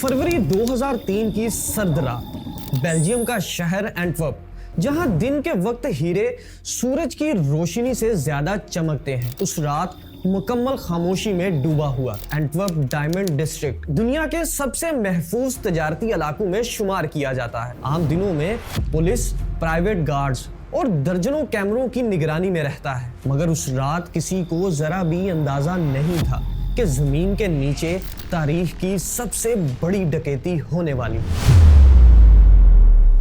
फरवरी 2003 की सर्द रात, बेल्जियम का शहर एंटवर्प, जहां दिन के वक्त हीरे सूरज की रोशनी से ज्यादा चमकते हैं, उस रात मुकम्मल खामोशी में डूबा हुआ। एंटवर्प डायमंड डिस्ट्रिक्ट दुनिया के सबसे महफूज तजारती इलाकों में शुमार किया जाता है। आम दिनों में पुलिस, प्राइवेट गार्ड्स और दर्जनों कैमरों की निगरानी में रहता है, मगर उस रात किसी को जरा भी अंदाजा नहीं था कि जमीन के नीचे तारीख की सबसे बड़ी डकैती होने वाली।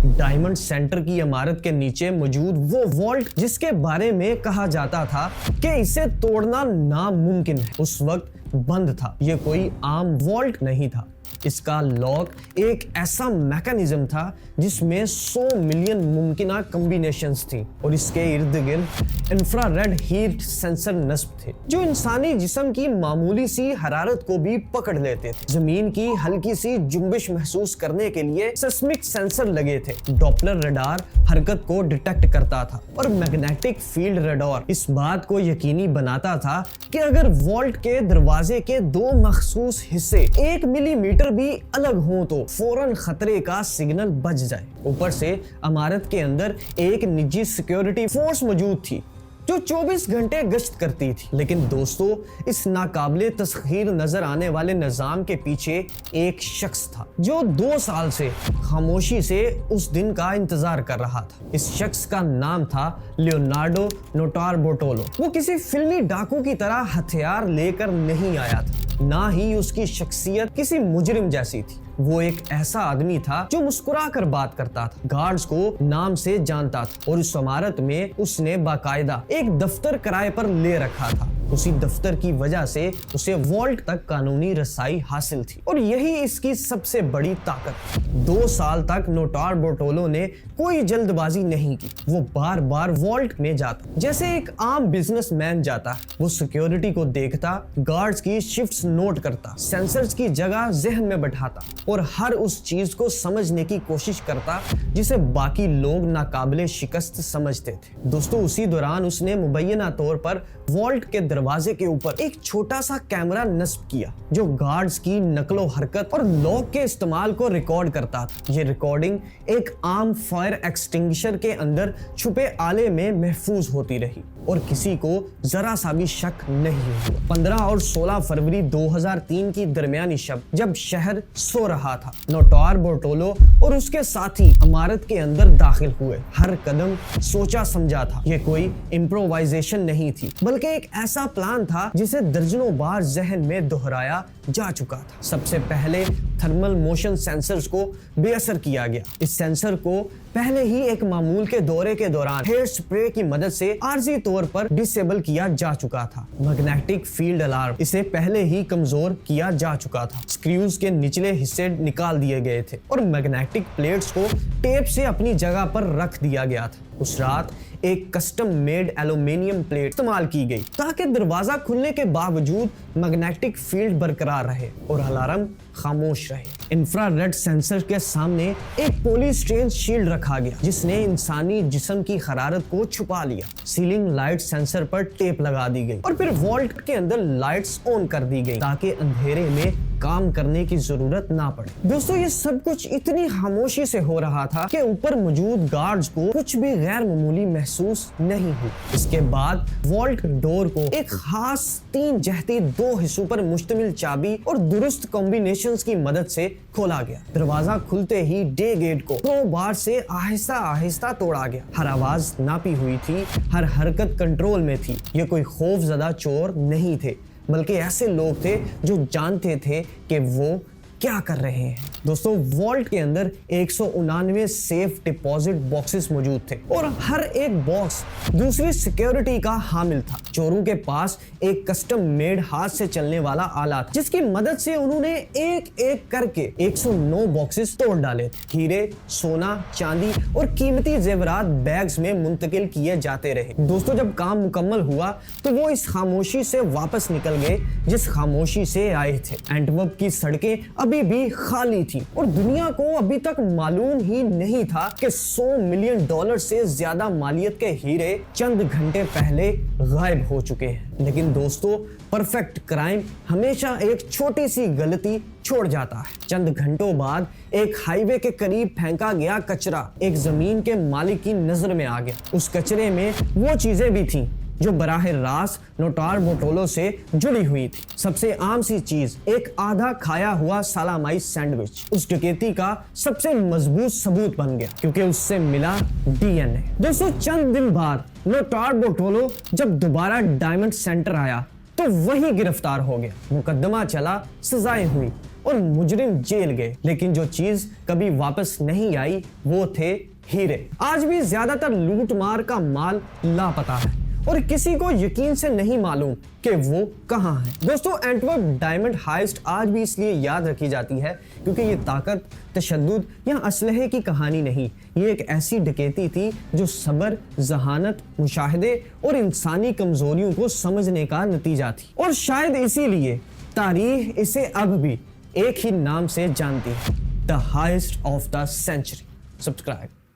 डायमंड सेंटर की इमारत के नीचे मौजूद वो वॉल्ट जिसके बारे में कहा जाता था कि इसे तोड़ना नामुमकिन है, उस वक्त बंद था। ये कोई आम वॉल्ट नहीं था, इसका लॉक एक ऐसा मैकेनिज्म था जिसमें 100 मिलियन मुमकिना कॉम्बिनेशंस थी और इसके इर्द गिर्द इंफ्रारेड हीट सेंसर नस्ब थे जो इंसानी जिस्म की मामूली सी हरारत को भी पकड़ लेते थे। जमीन की हल्की सी जुम्बिश महसूस करने के लिए सेस्मिक सेंसर लगे थे। डॉपलर रडार हरकत को डिटेक्ट करता था और मैग्नेटिक फील्ड रडार इस बात को यकीनी बनाता था कि अगर वॉल्ट के दरवाजे के दो मखसूस हिस्से 1 मिलीमीटर भी अलग हो तो फौरन खतरे का सिग्नल बज जाए। ऊपर से इमारत के अंदर एक निजी सिक्योरिटी फोर्स मौजूद थी जो 24 घंटे गश्त करती थी। लेकिन दोस्तों, इस नाकाबिले तस्खीर नजर आने वाले निजाम के पीछे एक शख्स था जो 2 साल से खामोशी से उस दिन का इंतजार कर रहा था। इस शख्स का नाम था लियोनार्डो नोटार बोर्टोलो। वो किसी फिल्मी डाकू की तरह हथियार लेकर नहीं आया था, ना ही उसकी शख्सियत किसी मुजरिम जैसी थी। वो एक ऐसा आदमी था जो मुस्कुरा कर बात करता था, गार्ड्स को नाम से जानता था और उस इमारत में उसने बाकायदा एक दफ्तर किराए पर ले रखा था। उसी दफ्तर की वजह से उसे वॉल्ट तक कानूनी रसाई हासिल थी और यही इसकी सबसे बड़ी ताकत। 2 साल तक नोटार बोर्टोलो ने कोई जल्दबाजी नहीं की। वो बार बार वॉल्ट में जाता जैसे एक आम बिजनेसमैन जाता। वो सिक्योरिटी को देखता, गार्ड्स की शिफ्ट्स नोट करता, सेंसर्स की जगह जहन में बैठाता और हर उस चीज को समझने की कोशिश करता जिसे बाकी लोग नाकाबिले शिकस्त समझते थे। दोस्तों, उसी दौरान उसने मुबैना तौर पर वॉल्ट के दरवाजे के ऊपर एक छोटा सा कैमरा नस्ब किया जो गार्ड्स की नकलो हरकत और लॉक के इस्तेमाल को रिकॉर्ड करता था। ये रिकॉर्डिंग एक आम फायर एक्सटिंग्विशर के अंदर छुपे आले में महफूज होती रही और किसी को जरा सा भी शक नहीं हुआ। 15 और 16 फरवरी 2003 की दरमियानी शब जब शहर सो रहा था, नोटार बोर्टोलो और उसके साथी इमारत के अंदर दाखिल हुए। हर कदम सोचा समझा था। ये कोई इम्प्रोवाइजेशन नहीं थी, बल्कि एक ऐसा प्लान था जिसे दर्जनों बार जहन में दोहराया जा चुका था। सबसे पहले थर्मल मोशन सेंसर्स को बेअसर किया गया। इस सेंसर को पहले ही एक मामूल के दौरे के दौरान हेयर स्प्रे की मदद से आर्जी तौर पर डिसेबल किया जा चुका था। मैग्नेटिक फील्ड अलार्म इसे पहले ही कमजोर किया जा चुका था। स्क्रूज के निचले हिस्से निकाल दिए गए थे और मैग्नेटिक प्लेट्स को टेप से अपनी जगह पर रख दिया गया था। उस रात एक कस्टम मेड एल्यूमिनियम प्लेट इस्तेमाल की गई ताकि दरवाजा खुलने के बावजूद मैग्नेटिक फील्ड बरकरार रहे और अलार्म खामोश रहे। इंफ्रारेड सेंसर के सामने एक पॉलीस्टाइरीन शील्ड रखा गया जिसने इंसानी जिस्म की हरारत को छुपा लिया। सीलिंग लाइट सेंसर पर टेप लगा दी गई और फिर वॉल्ट के अंदर लाइट्स ऑन कर दी गई ताकि अंधेरे में काम करने की जरूरत ना पड़े। दोस्तों, ये सब कुछ इतनी खामोशी से हो रहा था कि ऊपर मौजूद गार्ड्स को कुछ भी गैर मामूली महसूस नहीं हुई। इसके बाद वॉल्ट डोर को एक खास 3 जहती 2 हिस्सों पर मुश्तमिल चाबी और दुरुस्त कॉम्बिनेशंस की मदद से खोला गया। दरवाजा खुलते ही डे गेट को 2 बार से आहिस्ता आहिस्ता तोड़ा गया। हर आवाज नापी हुई थी, हर हरकत कंट्रोल में थी। ये कोई खौफजदा चोर नहीं थे, बल्कि ऐसे लोग थे जो जानते थे कि वो क्या कर रहे हैं। दोस्तों, वॉल्ट के अंदर 199 सेफ डिपॉजिट बॉक्सेस मौजूद थे और हर एक बॉक्स दूसरी सिक्योरिटी का हामिल था। चोरों के पास एक कस्टम मेड हाथ से चलने वाला आला था जिसकी मदद से उन्होंने एक एक करके 109 बॉक्सेस तोड़ डाले थे। हीरे, सोना, चांदी और कीमती जेवरात बैग्स में मुंतकिल किए जाते रहे। दोस्तों, जब काम मुकम्मल हुआ तो वो इस खामोशी से वापस निकल गए जिस खामोशी से आए थे। एंटवर्प की सड़कें अब अभी भी खाली थी और दुनिया को अभी तक मालूम ही नहीं था कि $100 मिलियन से ज्यादा मालियत के हीरे चंद घंटे पहले गायब हो चुके हैं। लेकिन दोस्तों, परफेक्ट क्राइम हमेशा एक छोटी सी गलती छोड़ जाता है। चंद घंटों बाद एक हाईवे के करीब फेंका गया कचरा एक जमीन के मालिक की नजर में आ गया। उस कचरे में वो चीजें भी थीं जो बराह रास्त नोटार बोटोलो से जुड़ी हुई थी। सबसे आम सी चीज, एक आधा खाया हुआ सालामाई सैंडविच उस डकैती का सबसे मजबूत सबूत बन गया, क्योंकि उससे मिला डीएनए। दोस्तों, चंद दिन बाद नोटार बोटोलो जब दोबारा डायमंड सेंटर आया तो वही गिरफ्तार हो गया। मुकदमा चला, सजाएं हुई और मुजरिम जेल गए। लेकिन जो चीज कभी वापस नहीं आई वो थे हीरे। आज भी ज्यादातर लूटमार का माल लापता है और किसी को यकीन से नहीं मालूम कि वो कहां है। दोस्तों, एंटवर्प डायमंड हाइस्ट आज भी इसलिए याद रखी जाती है क्योंकि ये ताकत, तशद्दुद या असलहे की कहानी नहीं, ये एक ऐसी डकैती थी जो सब्र, जहानत, मुशाहिदे और इंसानी कमजोरियों को समझने का नतीजा थी। और शायद इसीलिए तारीख इसे अब भी एक ही नाम से जानती है, the heist of the century. Subscribe.